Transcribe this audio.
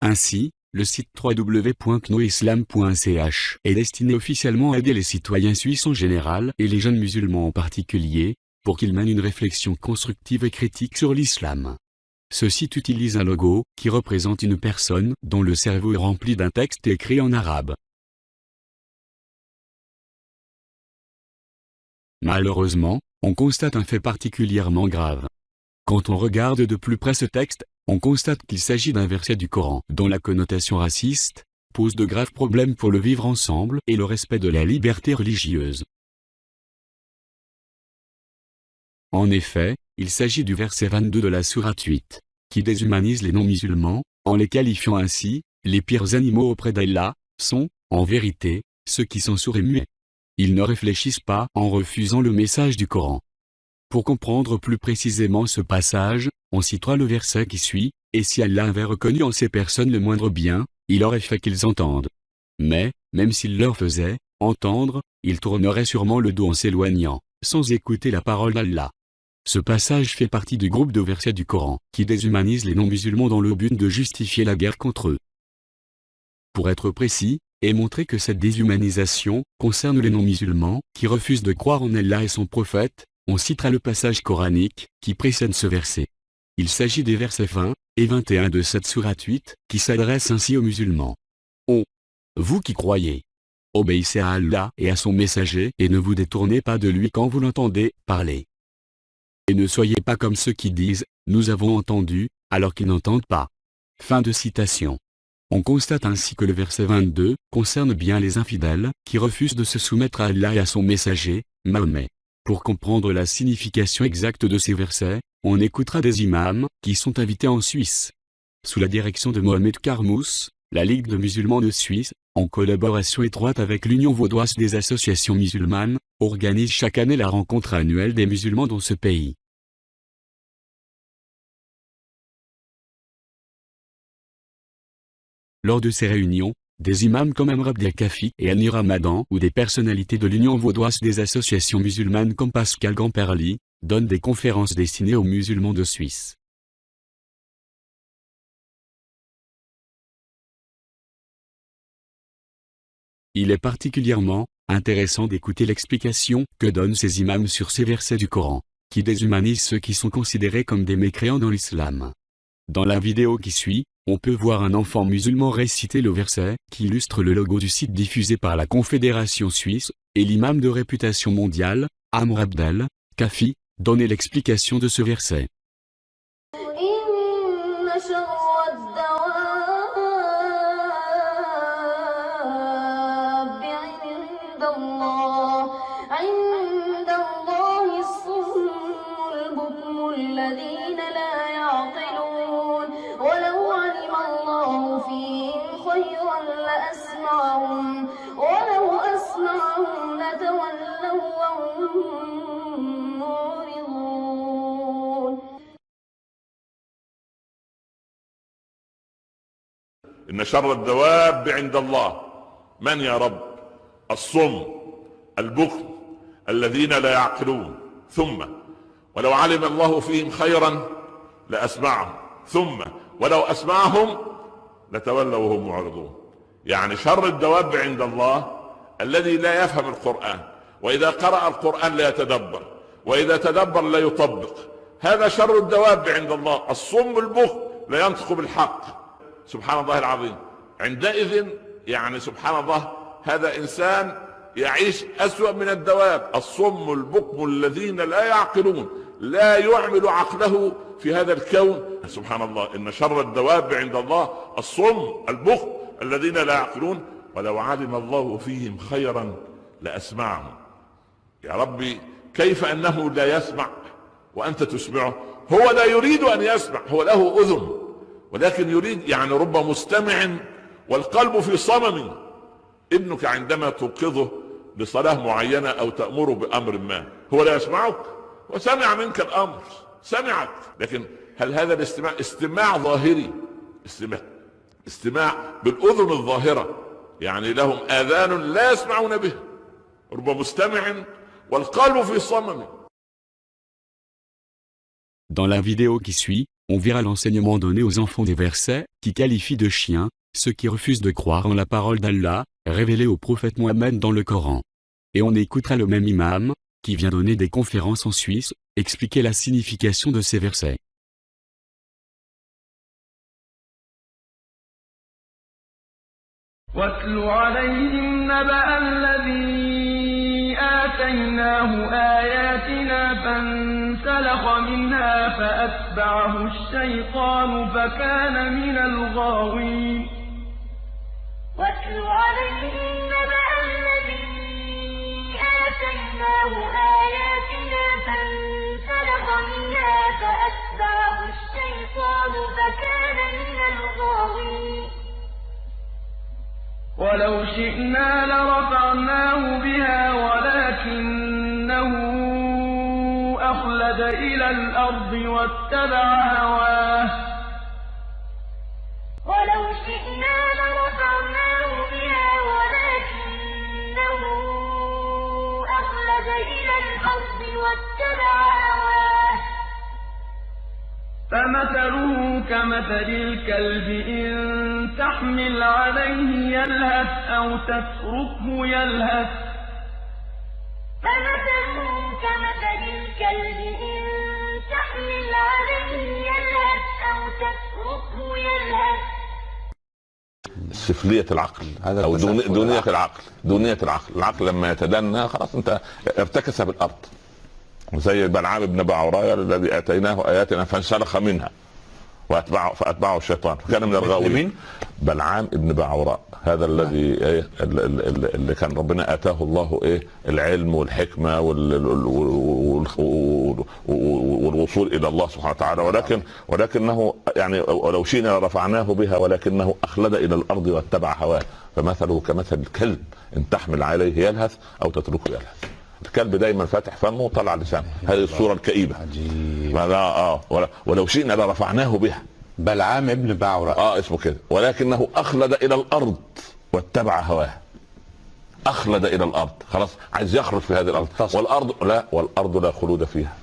Ainsi, le site www.knoislam.ch est destiné officiellement à aider les citoyens suisses en général et les jeunes musulmans en particulier, pour qu'ils mènent une réflexion constructive et critique sur l'islam. Ce site utilise un logo qui représente une personne dont le cerveau est rempli d'un texte écrit en arabe. Malheureusement, on constate un fait particulièrement grave. Quand on regarde de plus près ce texte, on constate qu'il s'agit d'un verset du Coran dont la connotation raciste pose de graves problèmes pour le vivre ensemble et le respect de la liberté religieuse. En effet, il s'agit du verset 22 de la sourate 8, qui déshumanise les non-musulmans, en les qualifiant ainsi, les pires animaux auprès d'Allah, sont, en vérité, ceux qui sont sourds et muets. Ils ne réfléchissent pas en refusant le message du Coran. Pour comprendre plus précisément ce passage, on citera le verset qui suit, « Et si Allah avait reconnu en ces personnes le moindre bien, il aurait fait qu'ils entendent. Mais, même s'il leur faisait entendre, ils tourneraient sûrement le dos en s'éloignant, sans écouter la parole d'Allah. » Ce passage fait partie du groupe de versets du Coran qui déshumanise les non-musulmans dans le but de justifier la guerre contre eux. Pour être précis, et montrer que cette déshumanisation concerne les non-musulmans qui refusent de croire en Allah et son prophète, on citera le passage coranique qui précède ce verset. Il s'agit des versets 20 et 21 de cette sourate 8 qui s'adressent ainsi aux musulmans. Vous qui croyez, obéissez à Allah et à son messager et ne vous détournez pas de lui quand vous l'entendez parler. Et ne soyez pas comme ceux qui disent « Nous avons entendu » alors qu'ils n'entendent pas. Fin de citation. On constate ainsi que le verset 22 concerne bien les infidèles qui refusent de se soumettre à Allah et à son messager, Mahomet. Pour comprendre la signification exacte de ces versets, on écoutera des imams qui sont invités en Suisse. Sous la direction de Mohamed Karmous, la Ligue de musulmans de Suisse, en collaboration étroite avec l'Union vaudoise des associations musulmanes, organise chaque année la rencontre annuelle des musulmans dans ce pays. Lors de ces réunions, des imams comme Amr Abdel Kafi et Annie Ramadan ou des personnalités de l'Union vaudoise des associations musulmanes comme Pascal Gamperli, donnent des conférences destinées aux musulmans de Suisse. Il est particulièrement intéressant d'écouter l'explication que donnent ces imams sur ces versets du Coran, qui déshumanisent ceux qui sont considérés comme des mécréants dans l'islam. Dans la vidéo qui suit, on peut voir un enfant musulman réciter le verset qui illustre le logo du site diffusé par la Confédération suisse, et l'imam de réputation mondiale, Amr Abdel Kafi, donner l'explication de ce verset. إن شر الدواب عند الله من يا رب؟ الصم البكم الذين لا يعقلون ثم ولو علم الله فيهم خيرا لأسمعهم ثم ولو أسمعهم لتولوا وهم معرضون. يعني شر الدواب عند الله الذي لا يفهم القرآن، وإذا قرأ القرآن لا يتدبر، وإذا تدبر لا يطبق. هذا شر الدواب عند الله. الصم البكم لا ينطق بالحق. سبحان الله العظيم. عندئذ يعني سبحان الله هذا إنسان يعيش أسوأ من الدواب. الصم البكم الذين لا يعقلون، لا يعمل عقله في هذا الكون. سبحان الله. إن شر الدواب عند الله الصم البكم الذين لا يعقلون ولو علم الله فيهم خيرا لأسمعهم. يا ربي كيف أنه لا يسمع وأنت تسمعه؟ هو لا يريد أن يسمع، هو له أذن ولكن يريد، يعني رب مستمع والقلب في صمم. ابنك عندما توقظه لصلاة معينة أو تأمره بأمر ما، هو لا يسمعك، وسمع منك الأمر، سمعك، لكن هل هذا الاستماع استماع ظاهري؟ استماع بالأذن الظاهرة، يعني لهم آذان لا يسمعون به. رب مستمع والقلب في صمم. Dans la vidéo qui suit, on verra l'enseignement donné aux enfants des versets qui qualifient de chiens ceux qui refusent de croire en la parole d'Allah, révélée au prophète Mohammed dans le Coran. Et on écoutera le même imam, qui vient donner des conférences en Suisse, expliquer la signification de ces versets. واتل عليهم نبأ الذي آتيناه آياتنا فانسلخ منها فأتبعه الشيطان فكان من الغاوين واتل عليهم نبأ الذي آتيناه آياتنا فانسلخ منها فأتبعه الشيطان فكان من الغاوين ولو شئنا لرفعناه بها ولكنه أخلد إلى الأرض واتبع هواه ولو شئنا لرفعناه بها ولكنه أخلد إلى الأرض واتبع هواه فمثله كمثل الكلب إن تحمل عليه يلهث أو تتركه يلهث فمثله كمثل الكلب إن تحمل عليه يلهث أو تتركه يلهث. سفلية العقل أو دونية العقل. دونية العقل لما يتدنى خلاص أنت ارتكس بالأرض، زي بلعام بن بعوراء الذي آتيناه آياتنا فانسلخ منها فأتبعه الشيطان فكان من الغاوين. بلعام بن بعوراء هذا الذي اللي كان ربنا آتاه الله العلم والحكمة والوصول إلى الله سبحانه وتعالى، ولكنه يعني ولو شئنا لرفعناه بها ولكنه أخلد إلى الأرض واتبع هواه فمثله كمثل الكلب إن تحمل عليه يلهث أو تتركه يلهث. الكلب دايما فاتح فمه وطلع لسانه، هذه الصورة الكئيبة. ولو شئنا لرفعناه بها. بلعام ابن بعوراء اسمه كده، ولكنه أخلد إلى الأرض واتبع هواه. أخلد إلى الأرض، خلاص عايز يخرج في هذه الأرض، والأرض لا خلود فيها.